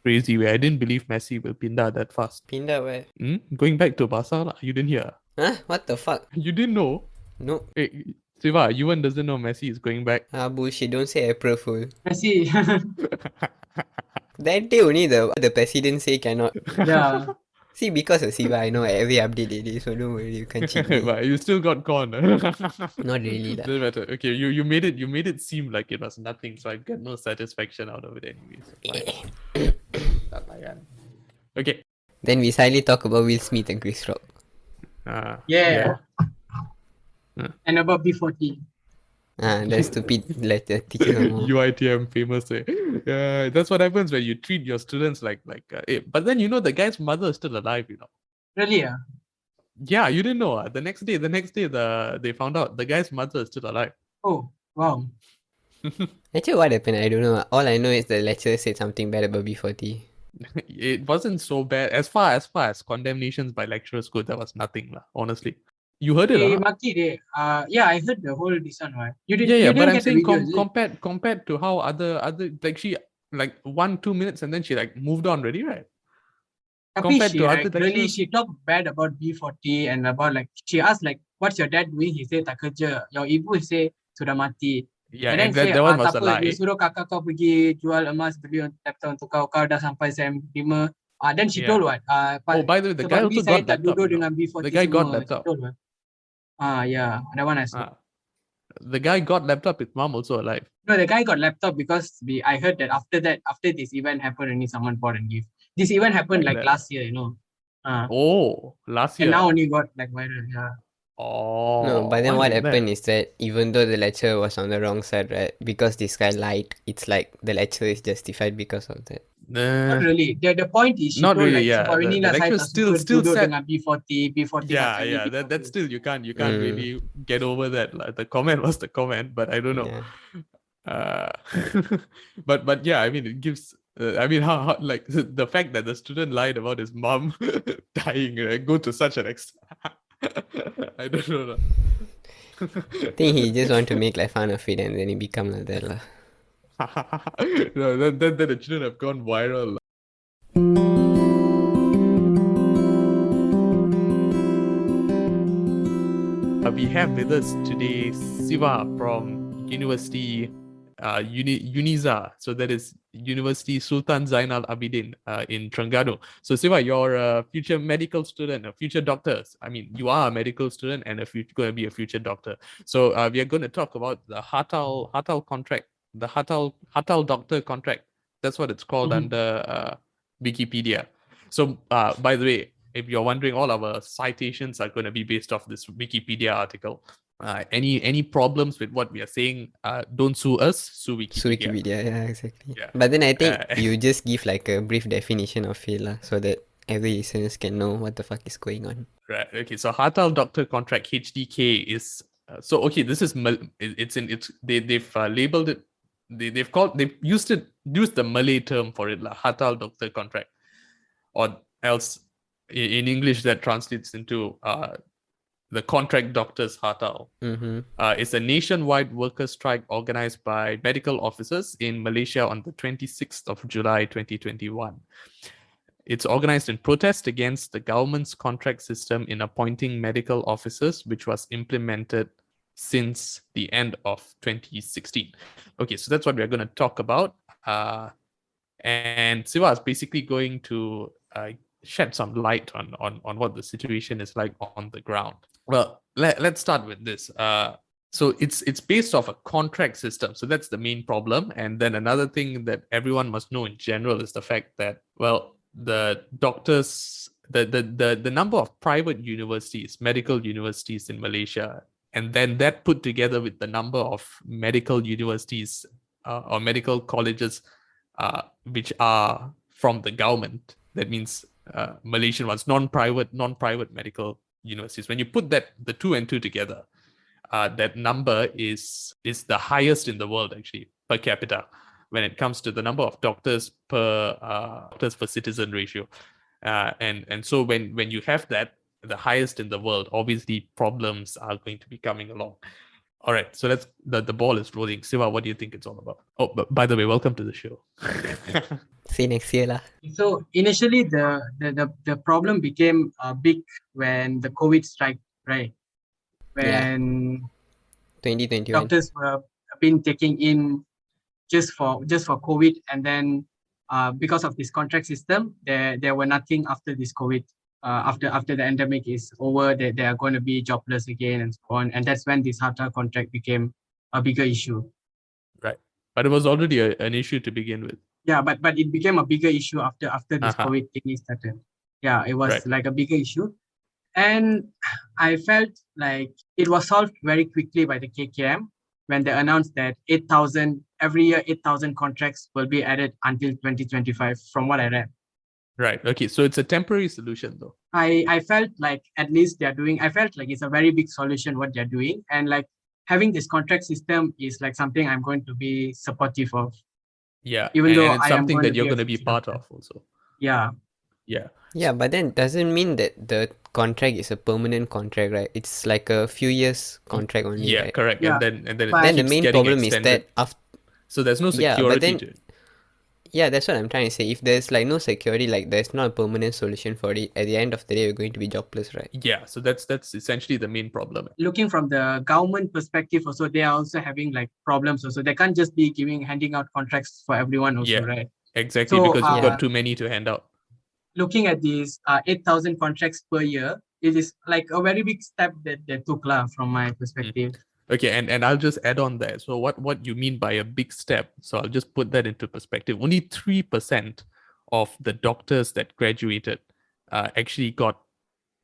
crazy way. I didn't believe Messi will pindah that fast. Pindah where? Going back to Barca lah. You didn't hear? Huh? What the fuck? You didn't know? No. Hey, Seva, Yuvaan doesn't know Messi is going back. Bullshit. Don't say April Fool. Messi. That day only the president say cannot. Yeah. See, because of Seva, I know every update it is, so don't worry, you can't cheat me. But you still got conned. Not really lah. Doesn't matter. Okay, you made it seem like it was nothing, so I get no satisfaction out of it anyways. Tak layan. Okay. Then we silently talk about Will Smith and Chris Rock. Yeah. And about B40. That stupid letter teacher. UITM famous. Yeah, that's what happens when you treat your students like but then the guy's mother is still alive, Really? Yeah. Yeah, you didn't know. The next day they found out the guy's mother is still alive. Oh, wow. Actually, what happened? I don't know. All I know is the lecturer said something bad about B40. It wasn't so bad. As far as condemnations by lecturers go, there was nothing, honestly. You heard it? Yeah, I heard the whole this one, right? You didn't. Yeah, You but didn't I'm get the saying video, compared to how other like she 1-2 minutes and then she moved on already, right? Compared to other really, she talked bad about B40 and about she asked what's your dad doing? He said tak kerja. Your ibu say sudah mati. Yeah, and then that one was a lie. Dia suruh kakak kau pergi jual emas beli laptop untuk kau dah sampai SEM 5. Then she told what? By the way, the guy also got laptop. The guy got laptop. Yeah, that one I saw. The guy got laptop, his mom also alive. No, the guy got laptop because I heard that after this event happened, only someone bought and give. This event happened last year, Last year. And now only got viral, yeah. Oh. No, but then what happened is that even though the lecturer was on the wrong side, right? Because this guy lied, it's like the lecturer is justified because of that. Not really. The point is she not told really, yeah. The lecturer still said dengan B40. Yeah. That's still you can't really get over that. The comment was the comment, but I don't know. Yeah. But yeah, I mean it gives. How the fact that the student lied about his mom dying go to such an extent. I don't know. I think he just want to make fun of it and then he become like that lah. No, then the children have gone viral. We have with us today Seva from University UNIZA. So that is University Sultan Zainal Abidin in Terengganu. So Seva, you're a future medical student, a future doctor. I mean, you are a medical student and going to be a future doctor. So we are going to talk about the Hatal contract, the Hatal doctor contract. That's what it's called under Wikipedia. So by the way, if you're wondering, all our citations are going to be based off this Wikipedia article. Any problems with what we are saying, don't sue us, sue Wikipedia. Sue Wikipedia, yeah, exactly. Yeah. But then I think you just give a brief definition of it so that every listeners can know what the fuck is going on. Right. Okay. So Hatal Doctor Contract HDK is this is they've labeled it. They've used the Malay term for it, Hatal Doctor Contract, or else in English that translates into the contract doctors Hatal. It's a nationwide worker strike organized by medical officers in Malaysia on the 26th of July 2021. It's organized in protest against the government's contract system in appointing medical officers, which was implemented since the end of 2016. Okay, so that's what we're going to talk about. And Seva is basically going to shed some light on what the situation is like on the ground. Well, let's start with this. So it's based off a contract system. So that's the main problem. And then another thing that everyone must know in general is the fact that, the doctors, the number of private universities, medical universities in Malaysia, and then that put together with the number of medical universities or medical colleges which are from the government. That means Malaysian ones, non-private medical universities. When you put the two and two together, that number is the highest in the world actually per capita when it comes to the number of doctors per citizen ratio. And so when you have that, the highest in the world, obviously problems are going to be coming along. All right, so the ball is rolling. Seva, what do you think it's all about? Oh, but by the way, welcome to the show. See next year lah. So initially, the problem became big when the COVID strike, right? When 2021. doctors were been taking in just for COVID, and then because of this contract system, there were nothing after this COVID. After the endemic is over, they are going to be jobless again and so on, and that's when this HATA contract became a bigger issue. Right, but it was already an issue to begin with. Yeah, but it became a bigger issue after this COVID thing started. Yeah, it was like a bigger issue, and I felt like it was solved very quickly by the KKM when they announced that 8,000 every year, 8,000 contracts will be added until 2025. From what I read. Right. Okay. So it's a temporary solution, though. I felt like at least they're doing. I felt like it's a very big solution what they're doing, and like having this contract system is like something I'm going to be supportive of. Yeah. Even though it's something that you're going to be part of also. Yeah. Yeah. Yeah, but then doesn't mean that the contract is a permanent contract, right? It's like a few years contract only. Yeah, right? correct. Yeah. And then the main problem is that after. So there's no security to it. Yeah, that's what I'm trying to say. If there's like no security, like there's not a permanent solution for it, at the end of the day, you're going to be jobless, right? Yeah, so that's essentially the main problem. Looking from the government perspective also, they are also having like problems also. They can't just be handing out contracts for everyone also, right? Exactly, so, because you've got too many to hand out. Looking at these 8,000 contracts per year, it is like a very big step that they took from my perspective. Okay, and I'll just add on there. So what you mean by a big step? So I'll just put that into perspective. Only 3% of the doctors that graduated actually got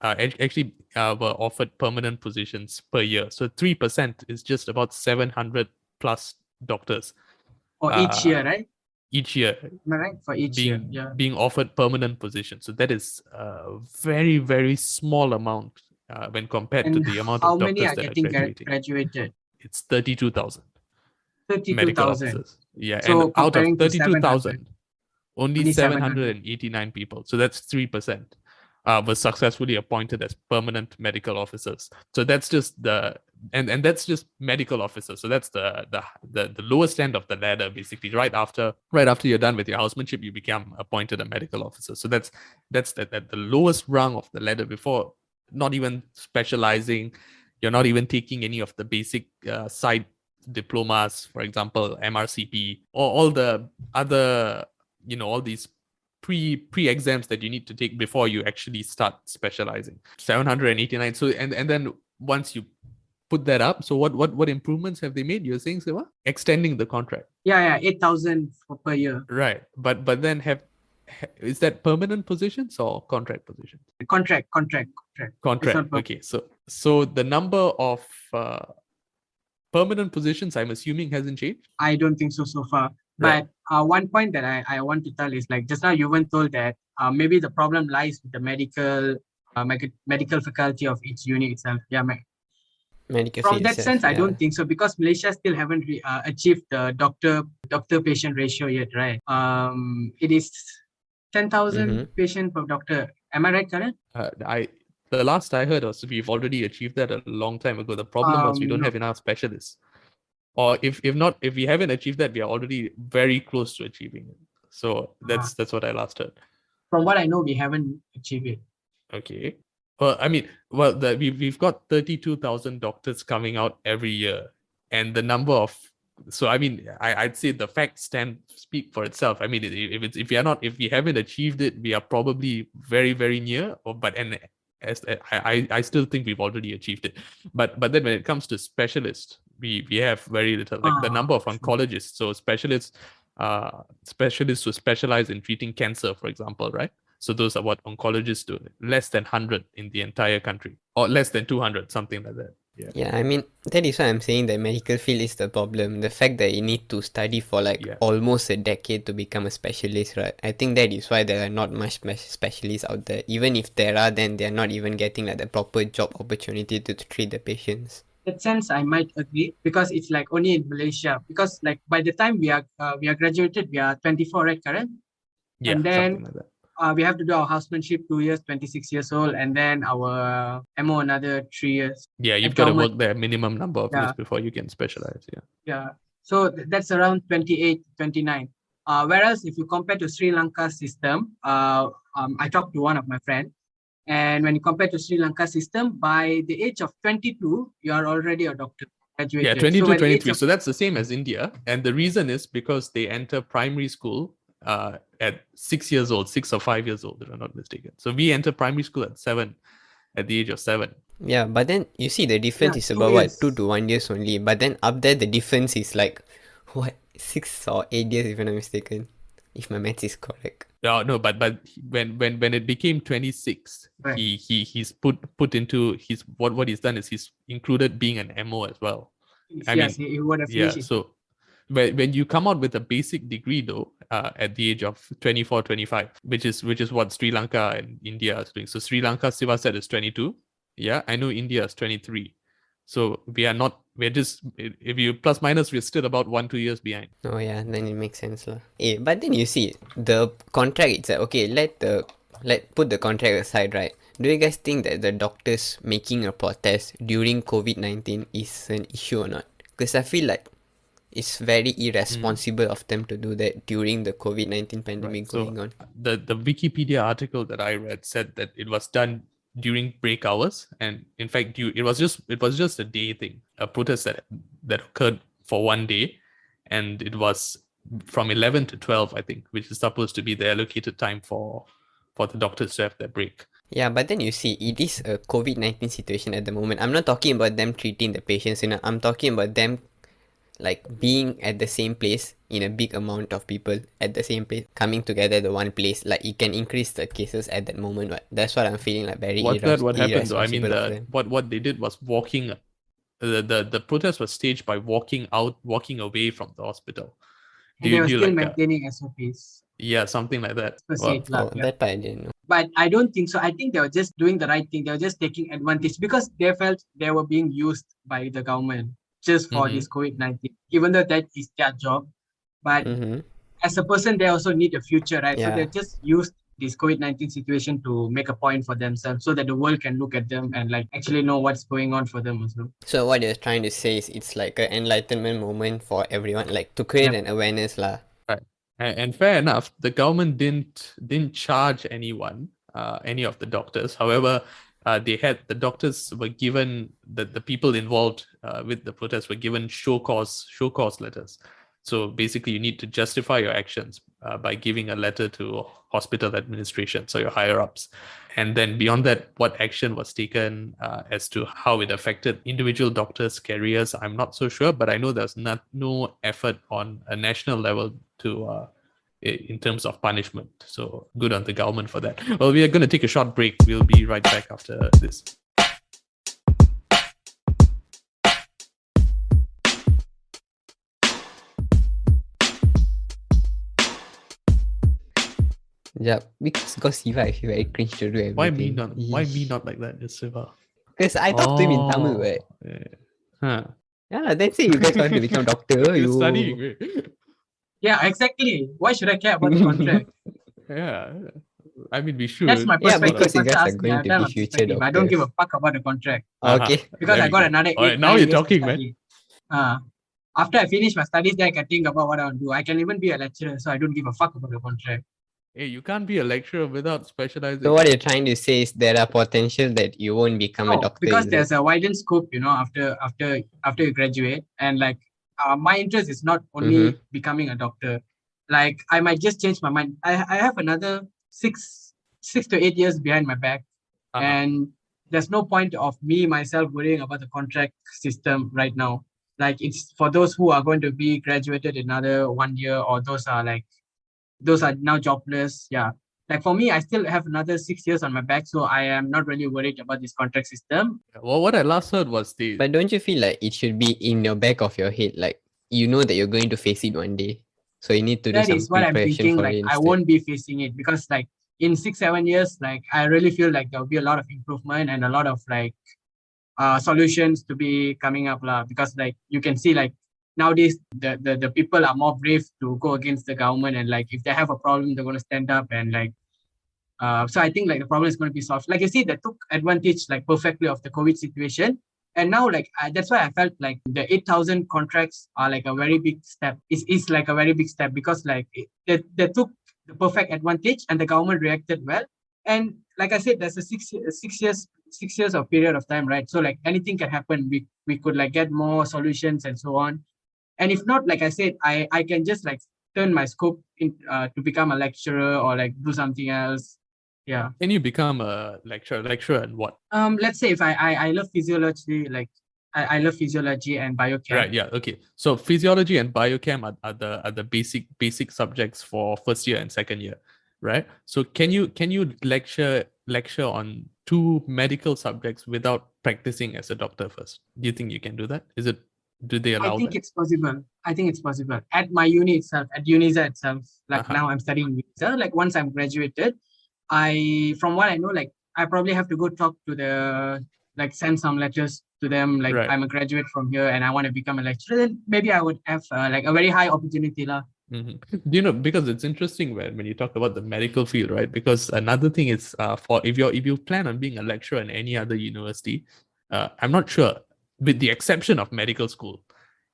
were offered permanent positions per year. So 3% is just about 700 plus doctors. For each year, right? Each year. Am I right? For each year, being offered permanent positions. So that is a very, very small amount. When compared to the amount of doctors that are graduated. It's 32,000. 32,000. Yeah, so and out of 32,000, only 789 people. So that's 3%. Were successfully appointed as permanent medical officers. So that's just and that's just medical officers. So that's the lowest end of the ladder, basically. Right after you're done with your housemanship, you become appointed a medical officer. So that's the lowest rung of the ladder before. Not even specializing, you're not even taking any of the basic side diplomas, for example, MRCP, or all the other, all these pre-exams that you need to take before you actually start specializing. 789. So and then once you put that up, so what improvements have they made? You're saying, Seva? Extending the contract. Yeah, 8,000 per year. Right, but then is that permanent positions or contract positions? Contract. Okay, so the number of permanent positions, I'm assuming, hasn't changed? I don't think so far. Right. But one point that I want to tell is, like, just now Yuvaan told that maybe the problem lies with the medical faculty of each unit itself. Yeah, medical from field that itself, sense, I don't think so, because Malaysia still haven't achieved the doctor-patient ratio yet, right? It is 10,000 patient per doctor. Am I right, Karan? The last I heard was we've already achieved that a long time ago. The problem was we don't have enough specialists. Or if we haven't achieved that, we are already very close to achieving it. So that's what I last heard. From what I know, we haven't achieved it. Okay. Well, I mean, we've got 32,000 doctors coming out every year, and the number of, so I mean, I'd say the facts speak for itself. I mean, if we haven't achieved it, we are probably very, very near. I still think we've already achieved it. But then when it comes to specialists, we have very little. Like the number of oncologists, so specialists who specialize in treating cancer, for example, right? So those are what oncologists do. Less than 100 in the entire country, or less than 200, something like that. Yeah, I mean, that is why I'm saying the medical field is the problem. The fact that you need to study for almost a decade to become a specialist, right? I think that is why there are not much specialists out there. Even if there are, then they're not even getting the proper job opportunity to treat the patients. In that sense, I might agree, because it's like only in Malaysia. Because like by the time we are graduated, we are 24, right, Karan? Yeah, and then something like that. We have to do our housemanship 2 years, 26 years old, and then our MO another 3 years. Yeah, you've got to work there minimum number of years before you can specialize. Yeah. So that's around 28, 29. Whereas if you compare to Sri Lanka's system, I talked to one of my friends, and when you compare to Sri Lanka system, by the age of 22, you are already a doctor, graduated. Yeah, 22, 23. So that's the same as India. And the reason is because they enter primary school at 6 years old, 6 or 5 years old, if I'm not mistaken. So we enter primary school at the age of 7. Yeah, but then you see the difference is 2 about years. 2 to 1 years only. But then up there the difference is like 6 or 8 years if I'm not mistaken. If my maths is correct. No, but when it became 26, right. he's put into his what he's done is he's included being an MO as well. He would have finished it. So when you come out with a basic degree though, at the age of 24, 25, which is what Sri Lanka and India are doing. So Sri Lanka, Seva said, is 22. Yeah, I know India is 23. So we're just, if you plus minus, we're still about 1-2 years behind. Oh yeah, then it makes sense lah. But then you see, the contract itself, okay, let put the contract aside, right? Do you guys think that the doctors making a protest during COVID-19 is an issue or not? Because I feel like it's very irresponsible of them to do that during the COVID-19 pandemic going on. The Wikipedia article that I read said that it was done during break hours, and in fact it was just a day thing, a protest that occurred for one day, and it was from 11 to 12, I think, which is supposed to be the allocated time for the doctors to have their break. Yeah, but then you see, it is a COVID-19 situation at the moment. I'm not talking about them treating the patients, I'm talking about them like being at the same place in a big amount of people at the same place, coming together at the one place. Like it can increase the cases at that moment. But that's what I'm feeling like very what happened though? I mean, irresponsible what they did was walking. The protest was staged by walking away from the hospital. And they were still maintaining SOPs. Yeah, something like that. That part I didn't know. But I don't think so. I think they were just doing the right thing. They were just taking advantage because they felt they were being used by the government just for this COVID-19, even though that is their job. But as a person, they also need a future, right? Yeah. So they just used this COVID-19 situation to make a point for themselves so that the world can look at them and like actually know what's going on for them also. So what you're trying to say is it's like an enlightenment moment for everyone, like to create an awareness lah. Right. And fair enough, the government didn't charge anyone, any of the doctors. However, the doctors were given, the people involved with the protest were given show cause letters. So basically you need to justify your actions by giving a letter to hospital administration, so your higher ups. And then beyond that, what action was taken as to how it affected individual doctors' careers, I'm not so sure, but I know there's no effort on a national level to in terms of punishment. So good on the government for that. Well, we are going to take a short break. We'll be right back after this. Yeah, because Seva, I feel very cringe to do everything. Why me not like that, Seva? Because I talk to him in Tamil, right? Huh. Yeah, that's it. You guys want to become doctor. You're studying, right? Yeah, exactly. Why should I care about the contract? Yeah, I mean, we should. That's my perspective. Yeah, because you guys are going to be future doctors. I don't give a fuck about the contract. Okay. Because I got another 8 now you're years talking, to study. Man. After I finish my studies, then I can think about what I want to do. I can even be a lecturer, so I don't give a fuck about the contract. Hey, you can't be a lecturer without specializing. So what you're trying to say is there are potential that you won't become a doctor. Because there's a widened scope, after you graduate, and like my interest is not only becoming a doctor. Like I might just change my mind. I have another 6 to 8 years behind my back, and there's no point of me myself worrying about the contract system right now. Like it's for those who are going to be graduated in another 1 year, or those are now jobless. Yeah. Like for me, I still have another 6 years on my back, so I am not really worried about this contract system. Well, what I last heard was But don't you feel like it should be in your back of your head? Like you know that you're going to face it one day. So you need to do some preparation for it. That is what I'm thinking. Like I won't be facing it because like in 6-7 years, like I really feel like there'll be a lot of improvement and a lot of like solutions to be coming up lah. Because like you can see like nowadays the people are more brave to go against the government, and like if they have a problem, they're going to stand up and like so I think like the problem is going to be solved. Like you see, they took advantage like perfectly of the COVID situation, And now, like, that's why I felt like the 8,000 contracts are like a very big step. Is like a very big step because like they took the perfect advantage and the government reacted well. And like I said, there's a 6 years of period of time, right? So like anything can happen. We could like get more solutions and so on. And if not, like I said, I can just like turn my scope in to become a lecturer or like do something else. Yeah. Can you become a lecturer? Lecturer in what? Let's say if I love physiology, like I love physiology and biochem. Right. Yeah. Okay. So physiology and biochem are the basic subjects for first year and second year, right? So can you lecture on two medical subjects without practicing as a doctor first? Do you think you can do that? Do they allow I think that? it's possible. I think it's possible. At my uni itself, at UNISA itself, like now I'm studying UNISA, like once I'm graduated, from what I know, like I probably have to go talk to like send some letters to them, like Right. I'm a graduate from here and I want to become a lecturer, then maybe I would have like a very high opportunity lah. Mm-hmm. Do you know, because it's interesting when you talk about the medical field, right? Because another thing is for if you plan on being a lecturer in any other university, I'm not sure, with the exception of medical school,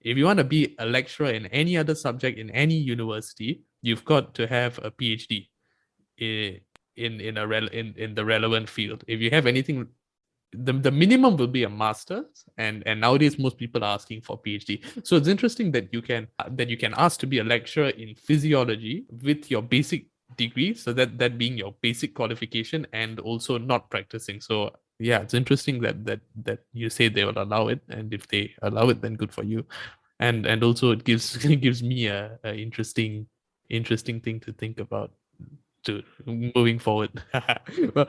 if you want to be a lecturer in any other subject in any university, you've got to have a PhD in the relevant field. If you have anything, the minimum will be a master's, and nowadays most people are asking for PhD. So it's interesting that you can ask to be a lecturer in physiology with your basic degree, so that being your basic qualification, and also not practicing. So yeah, it's interesting that you say they will allow it, and if they allow it, then good for you. And also it gives me a interesting thing to think about to moving forward. Well,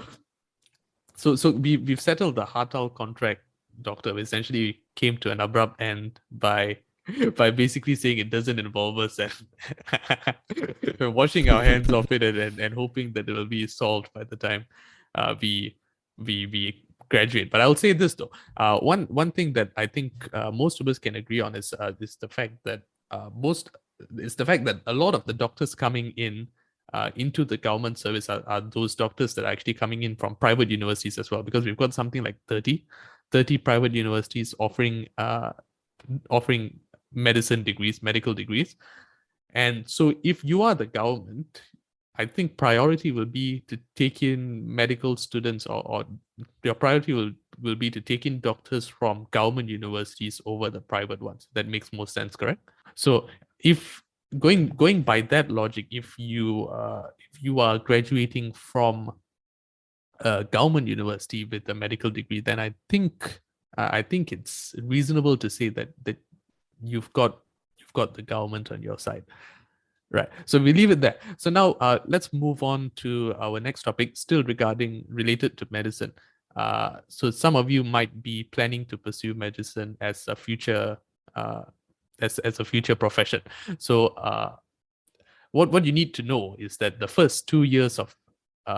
so we've settled the Hartal contract, Doctor. We essentially came to an abrupt end by basically saying it doesn't involve us, and washing our hands off it, and hoping that it will be solved by the time we graduate. But I'll say this though, one thing that I think most of us can agree on is the fact that a lot of the doctors coming in into the government service are those doctors that are actually coming in from private universities as well, because we've got something like 30 private universities offering medical degrees. And so if you are the government, I think priority will be to take in medical students, or your priority will be to take in doctors from government universities over the private ones. That makes more sense, correct? So if going by that logic, if you are graduating from a government university with a medical degree, then I think it's reasonable to say that you've got the government on your side. Right. So we leave it there. So now let's move on to our next topic, still related to medicine. So some of you might be planning to pursue medicine as a future as a future profession. So what you need to know is that the first 2 years of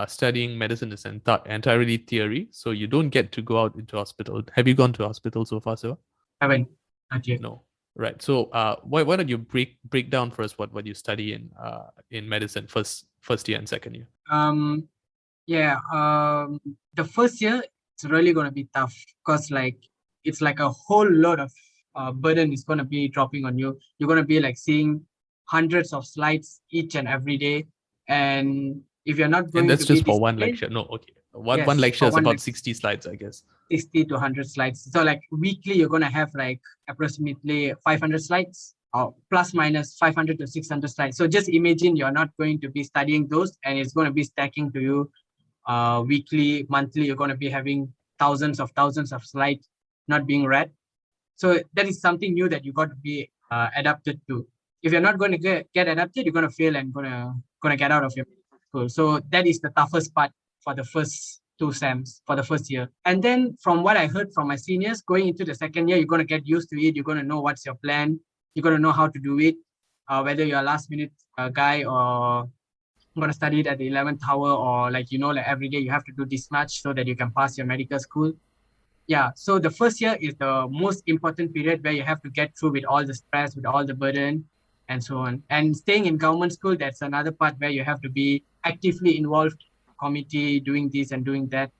studying medicine is entirely theory. So you don't get to go out into hospital. Have you gone to hospital so far, Seva? Haven't, not yet. No. Right. So why don't you break down for us what you study in medicine first year and second year? The first year it's really gonna be tough because like it's like a whole lot of burden is gonna be dropping on you. You're gonna be like seeing hundreds of slides each and every day, and if you're not going, and that's just for one lecture. No, okay. One lecture is about 60 slides, I guess. 60 to 100 slides. So like weekly, you're going to have like approximately 500 slides or plus minus 500 to 600 slides. So just imagine you're not going to be studying those, and it's going to be stacking to you weekly, monthly. You're going to be having thousands of slides not being read. So that is something new that you got to be adapted to. If you're not going to get adapted, you're going to fail and going to get out of your school. So that is the toughest part for the first 2 SEMs for the first year. And then from what I heard from my seniors, going into the second year, you're going to get used to it. You're going to know what's your plan. You're going to know how to do it, whether you're a last minute guy or going to study it at the 11th hour, or like, like every day you have to do this much so that you can pass your medical school. Yeah. So the first year is the most important period where you have to get through with all the stress, with all the burden and so on. And staying in government school, that's another part where you have to be actively involved committee, doing this and doing that.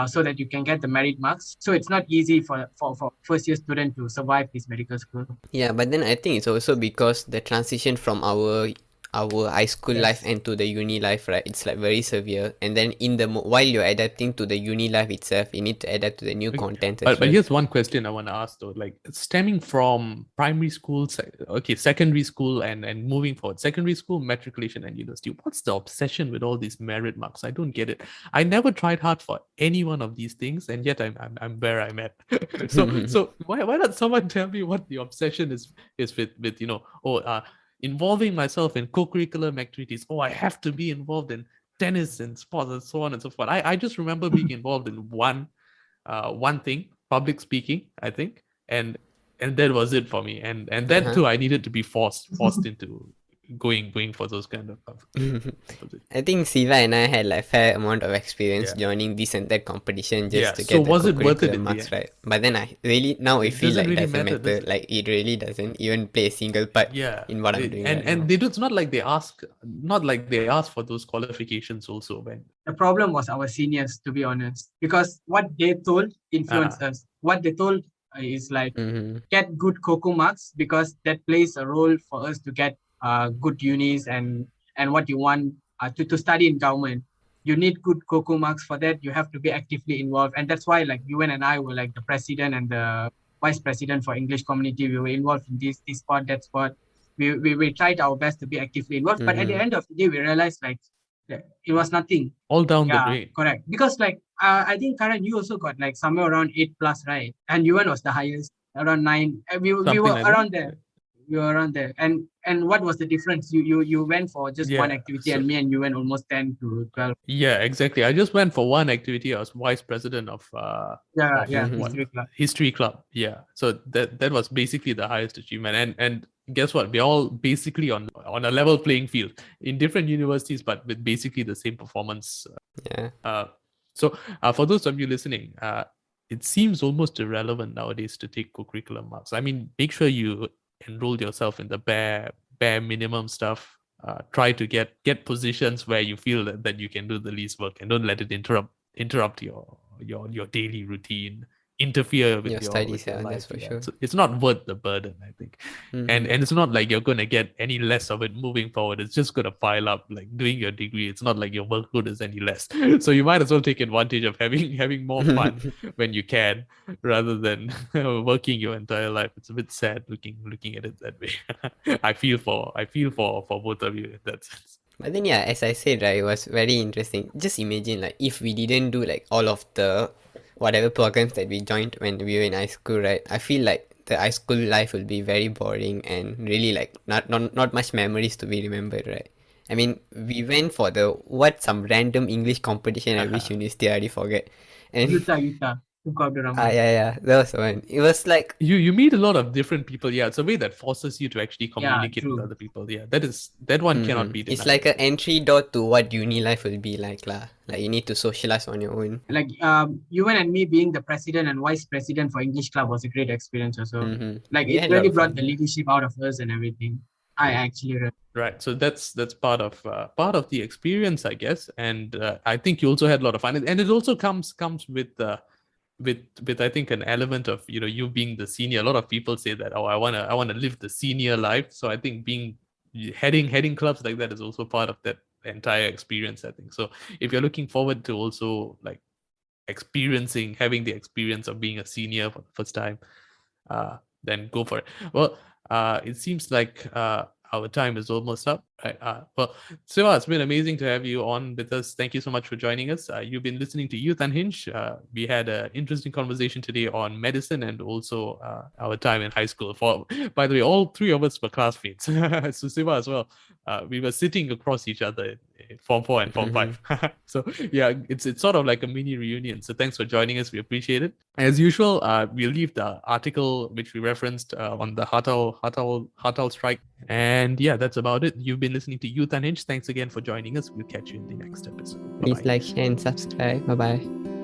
so that you can get the merit marks. So it's not easy for first year student to survive this medical school. Yeah, but then I think it's also because the transition from our high school life Yes. and to the uni life, right? It's like very severe. And then while you're adapting to the uni life itself, you need to adapt to the new content as But well. here's one question I want to ask though, like stemming from primary school, secondary school, and moving forward, secondary school, matriculation, and university. What's the obsession with all these merit marks? I don't get it. I never tried hard for any one of these things, and yet I'm where I'm at. so why not someone tell me what the obsession is with involving myself in co-curricular activities? Oh, I have to be involved in tennis and sports and so on and so forth. I just remember being involved in one thing, public speaking, I think, and that was it for me. And that too, I needed to be forced into going for those kind of I think Seva and I had like fair amount of experience joining this and that competition just to so get was the it worth it co-curricular in the marks, end? right? But then I feel like it doesn't matter. Like it really doesn't even play a single part in what I'm doing. And it's not like they ask for those qualifications also. When the problem was our seniors, to be honest, because what they told influenced us. What they told is like get good COCO marks, because that plays a role for us to get good unis and what you want to study in government. You need good COCO marks. For that, you have to be actively involved, and that's why like Yuvaan and I were like the president and the vice president for English community. We were involved in this sport, that sport. We tried our best to be actively involved, but at the end of the day, we realized like it was nothing. All down the drain. Correct. Because like I think Karan, you also got like somewhere around 8+, right? And Yuvaan was the highest, around 9. We were like around there. We were around there. And what was the difference? You went for just one activity, and me and you went almost 10 to 12. Yeah, exactly. I just went for one activity. I was vice president of history club. Yeah. So that was basically the highest achievement. And guess what? We're all basically on a level playing field in different universities, but with basically the same performance. So for those of you listening, it seems almost irrelevant nowadays to take co-curricular marks. I mean, make sure you enroll yourself in the bare minimum stuff. Try to get positions where you feel that you can do the least work, and don't let it interrupt your daily routine, interfere with your studies. with your life. That's for sure. So it's not worth the burden, I think. And it's not like you're going to get any less of it moving forward. It's just going to pile up. Like doing your degree, it's not like your workload is any less. So you might as well take advantage of having more fun when you can, rather than working your entire life. It's a bit sad looking at it that way. I feel for both of you in that sense. But then as I said, right, it was very interesting. Just imagine like if we didn't do like all of the whatever programs that we joined when we were in high school, right? I feel like the high school life will be very boring and really like not much memories to be remembered, right? I mean, we went for some random English competition at which university I already forget. And Utah. That was the one. It was like you meet a lot of different people. Yeah, it's a way that forces you to actually communicate with other people. Yeah, that one cannot be denied. It's like an entry door to what uni life will be like lah. Like you need to socialize on your own. Like Yuvaan and me being the president and vice president for English club was a great experience also. Like it really brought the leadership out of us and everything. I actually right. So that's part of the experience, I guess. And I think you also had a lot of fun, and it also comes with I think an element of you being the senior. A lot of people say that, I wanna live the senior life. So I think heading clubs like that is also part of that entire experience, I think. So if you're looking forward to also like having the experience of being a senior for the first time, then go for it. Well, it seems like our time is almost up. Right? Well, Seva, it's been amazing to have you on with us. Thank you so much for joining us. You've been listening to Youth Unhinged. We had an interesting conversation today on medicine and also our time in high school. By the way, all three of us were classmates. So Seva as well. We were sitting across each other in Form 4 and Form 5. So yeah, it's sort of like a mini reunion. So thanks for joining us. We appreciate it. As usual, we'll leave the article which we referenced on the Hartal strike. And yeah, that's about it. You've been listening to Youth Unhinged. Thanks again for joining us. We'll catch you in the next episode. Bye-bye. Please like, share, and subscribe. Bye-bye.